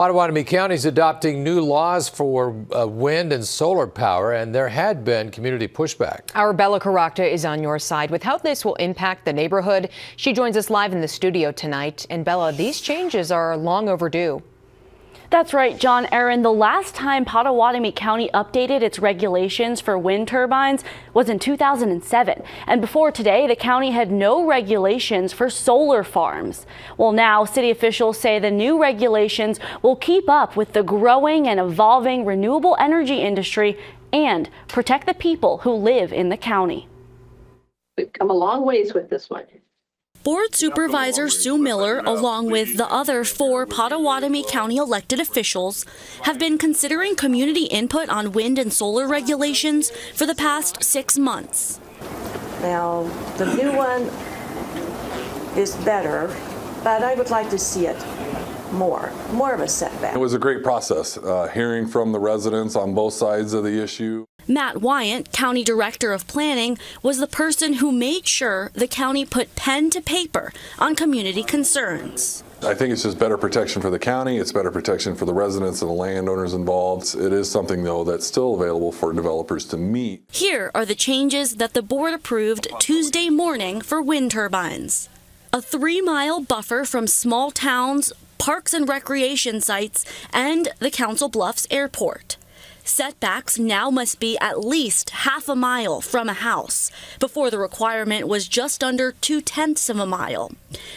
Pottawattamie County is adopting new laws for wind and solar power, and there had been community pushback. Our Bella Caracta is on your side with how this will impact the neighborhood. She joins us live in the studio tonight. And Bella, these changes are long overdue. That's right, John. Aaron, the last time Pottawattamie County updated its regulations for wind turbines was in 2007. And before today, the county had no regulations for solar farms. Well, now city officials say the new regulations will keep up with the growing and evolving renewable energy industry and protect the people who live in the county. We've come a long ways with this one. Board Supervisor Sue Miller, along with the other 4 Pottawattamie County elected officials, have been considering community input on wind and solar regulations for the past 6 months. Now, the new one is better, but I would like to see it more of a setback. It was a great process, hearing from the residents on both sides of the issue. Matt Wyant, County Director of Planning, was the person who made sure the county put pen to paper on community concerns. I think it's just better protection for the county, it's better protection for the residents and the landowners involved. It is something, though, that's still available for developers to meet. Here are the changes that the board approved Tuesday morning for wind turbines. A 3-mile buffer from small towns, parks and recreation sites, and the Council Bluffs Airport. Setbacks now must be at least half a mile from a house. Before, the requirement was just under 0.2 of a mile.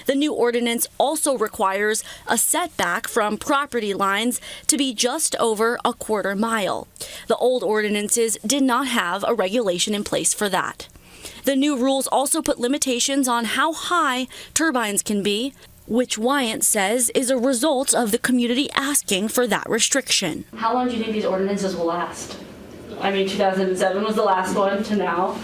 The new ordinance also requires a setback from property lines to be just over a 1/4 mile. The old ordinances did not have a regulation in place for that. The new rules also put limitations on how high turbines can be, which Wyant says is a result of the community asking for that restriction. How long do you think these ordinances will last? I mean, 2007 was the last one to now.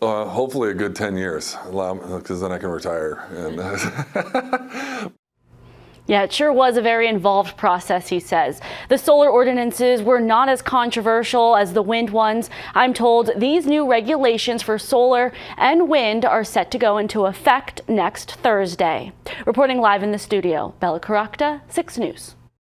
Hopefully a good 10 years, because then I can retire. And Yeah, it sure was a very involved process, he says. The solar ordinances were not as controversial as the wind ones. I'm told these new regulations for solar and wind are set to go into effect next Thursday. Reporting live in the studio, Bella Caracta, 6 News.